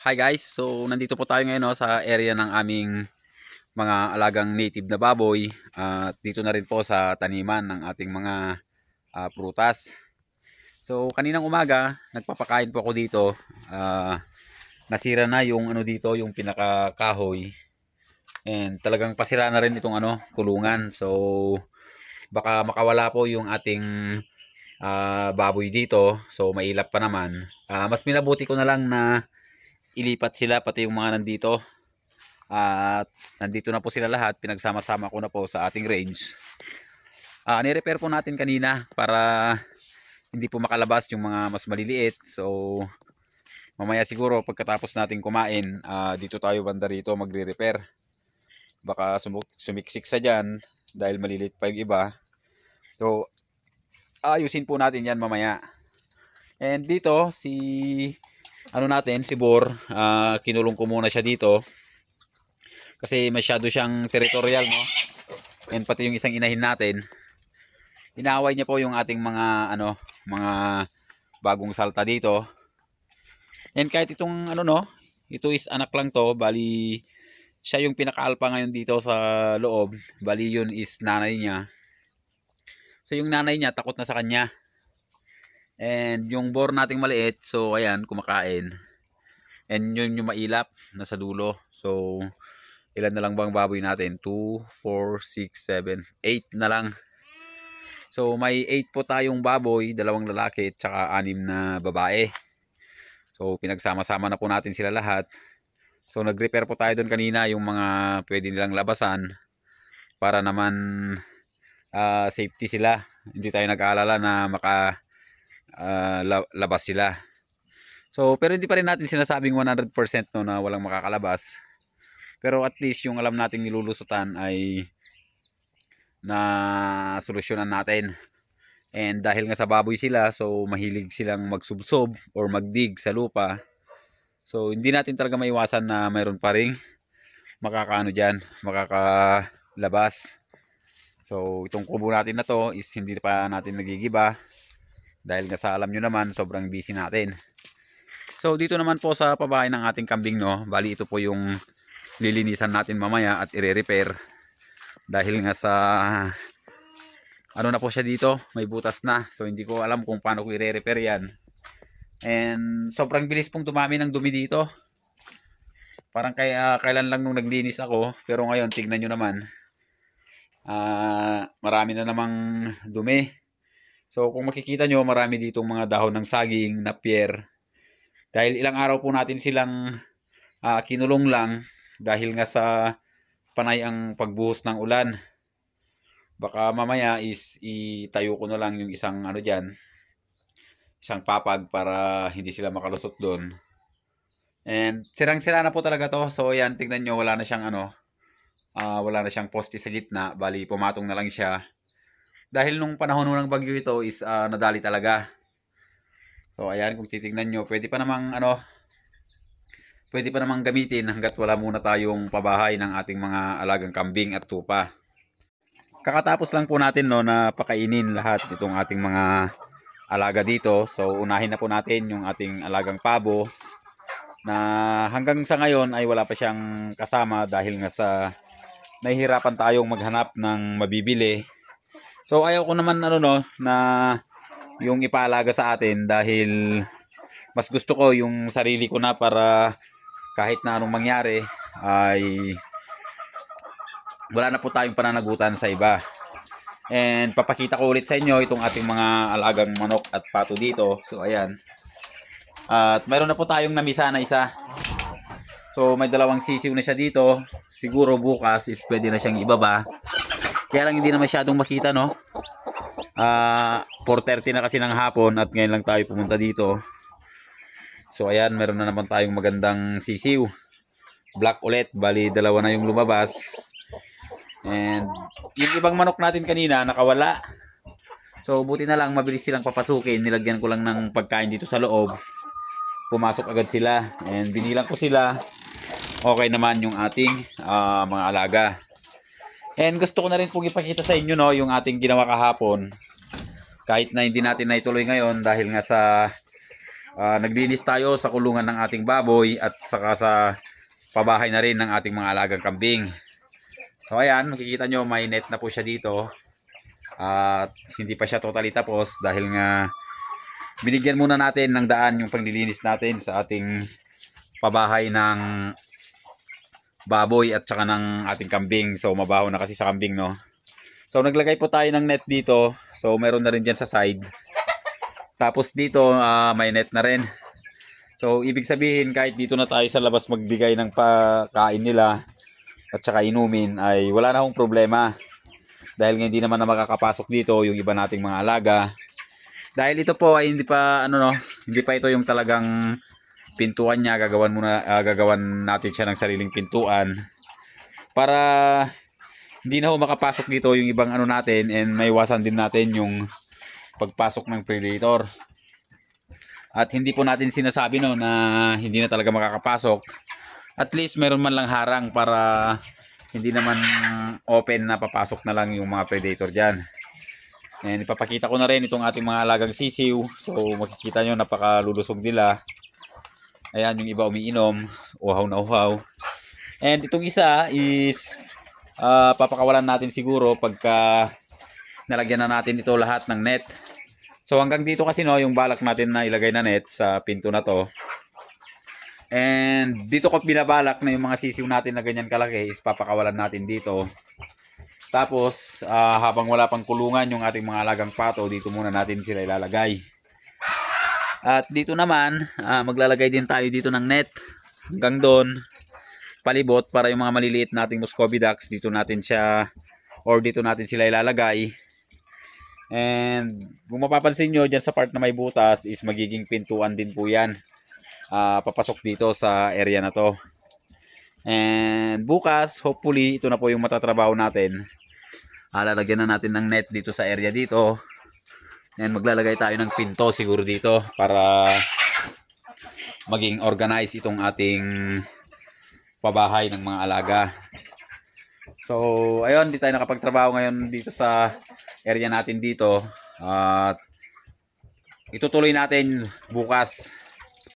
Hi guys, so nandito po tayo ngayon no, sa area ng aming mga alagang native na baboy at dito na rin po sa taniman ng ating mga prutas. So kaninang umaga, nagpapakain po ako dito. Nasira na yung ano dito, yung pinakakahoy. And talagang pasira na rin itong kulungan. So baka makawala po yung ating baboy dito. So mailap pa naman. Mas minabuti ko na lang na ilipat sila pati yung mga nandito. At nandito na po sila lahat, pinagsama-sama ko na po sa ating range. Ni-repair po natin kanina para hindi po makalabas yung mga mas maliliit. So mamaya siguro pagkatapos natin kumain, dito tayo banda rito magre-repair. Baka sumiksik sa dyan dahil maliliit pa yung iba. So ayusin po natin yan mamaya. And dito si Bor, kinulong ko muna siya dito kasi masyado siyang territorial, no? And pati yung isang inahin natin, inaaway niya po yung ating mga bagong salta dito. And kahit itong ito is anak lang to, bali siya yung pinaka-alpha ngayon dito sa loob, bali yun is nanay niya. So yung nanay niya takot na sa kanya. And yung boar nating maliit, so ayan, kumakain. And yun yung mailap, nasa dulo. So, ilan na lang bang baboy natin? 2, 4, 6, 7, 8 na lang. So, may 8 po tayong baboy, 2 lalaki, at saka 6 na babae. So, pinagsama-sama na po natin sila lahat. So, nag-repair po tayo doon kanina, yung mga pwede nilang labasan. Para naman safety sila. Hindi tayo nag-aalala na labas sila. So pero hindi pa rin natin sinasabing 100% no na walang makakalabas. Pero at least yung alam nating nilulusutan ay na solusyonan natin. And dahil nga sa baboy sila, so mahilig silang magsubsob or magdig sa lupa. So hindi natin talaga maiwasan na mayroon pa ring makakalabas. So itong kubo natin na to is hindi pa natin nagigiba. Dahil nga sa alam nyo naman, sobrang busy natin. So dito naman po sa pabahay ng ating kambing, no, bali ito po yung lilinisan natin mamaya at i-repair. Dahil nga sa na po siya dito, may butas na. So hindi ko alam kung paano ko i-repair yan. And sobrang bilis pong dumami ng dumi dito. Parang kailan lang nung naglinis ako, pero ngayon tignan nyo naman. Marami na namang dumi. So kung makikita nyo, marami ditong mga dahon ng saging, napier. Dahil ilang araw po natin silang kinulong lang dahil nga sa panay ang pagbuhos ng ulan. Baka mamaya is itayo ko na lang yung isang isang papag para hindi sila makalusot doon. And sirang-sira na po talaga to. So yan, tingnan nyo, wala na siyang wala na siyang poste sa gitna. Bali pumatong na lang siya. Dahil nung panahon ng bagyo ito is nadali talaga. So ayan, kung titingnan nyo, pwede pa namang gamitin hanggat wala muna tayong pabahay ng ating mga alagang kambing at tupa. Kakatapos lang po natin na pakainin lahat itong ating mga alaga dito. So unahin na po natin yung ating alagang pabo na hanggang sa ngayon ay wala pa siyang kasama dahil nga sa nahihirapan tayong maghanap ng mabibili. So ayaw ko naman na yung ipaalaga sa atin dahil mas gusto ko yung sarili ko na para kahit na anong mangyari ay wala na po tayong pananagutan sa iba. And papakita ko ulit sa inyo itong ating mga alagang manok at pato dito. So ayan. At mayroon na po tayong namisa na isa. So may 2 sisiw na siya dito. Siguro bukas is pwede na siyang ibaba. Kaya lang hindi na masyadong makita, no? 4:30 na kasi ng hapon at ngayon lang tayo pumunta dito. So ayan, meron na naman tayong magandang sisiw. Black ulit, bali 2 na yung lumabas. And yung ibang manok natin kanina nakawala. So buti na lang mabilis silang papasukin. Nilagyan ko lang ng pagkain dito sa loob. Pumasok agad sila and binilang ko sila. Okay naman yung ating mga alaga. And gusto ko na rin pong ipakita sa inyo yung ating ginawa kahapon. Kahit na hindi natin naituloy ngayon dahil nga sa naglinis tayo sa kulungan ng ating baboy at saka sa pabahay na rin ng ating mga alagang kambing. So ayan, makikita nyo may net na po siya dito. At hindi pa siya totally tapos dahil nga binigyan muna natin ng daan yung paglilinis natin sa ating pabahay ng baboy at saka ng ating kambing. So mabaho na kasi sa kambing, no. So naglagay po tayo ng net dito. So meron na rin dyan sa side. Tapos dito may net na rin. So ibig sabihin kahit dito na tayo sa labas magbigay ng pagkain nila at saka inumin ay wala na akong problema. Dahil nga hindi naman na makakapasok dito yung iba nating mga alaga. Dahil ito po ay hindi pa hindi pa ito yung talagang pintuan niya. Gagawan natin siya ng sariling pintuan para hindi na ho makapasok dito yung ibang natin, and maiwasan din natin yung pagpasok ng predator. At hindi po natin sinasabi na hindi na talaga makakapasok. At least meron man lang harang para hindi naman open na papasok na lang yung mga predator dyan. And ipapakita ko na rin itong ating mga alagang sisiw. So makikita nyo napakalulusog nila. Ayan, yung iba umiinom, uhaw na uhaw. And itong isa is papakawalan natin siguro pagka nalagyan na natin ito lahat ng net. So hanggang dito kasi yung balak natin na ilagay na net sa pinto na to. And dito ko binabalak na yung mga sisiw natin na ganyan kalaki is papakawalan natin dito. Tapos habang wala pang kulungan yung ating mga alagang pato, dito muna natin sila ilalagay. At dito naman maglalagay din tayo dito ng net hanggang doon palibot para yung mga maliliit nating Muscovy ducks dito natin sila ilalagay. And kung mapapansin nyo dyan sa part na may butas is magiging pintuan din po yan, papasok dito sa area na to. And bukas hopefully ito na po yung matatrabaho natin. Lalagyan na natin ng net dito sa area dito, and maglalagay tayo ng pinto siguro dito para maging organized itong ating pabahay ng mga alaga. So ayun, di tayo nakapagtrabaho ngayon dito sa area natin dito. At itutuloy natin bukas.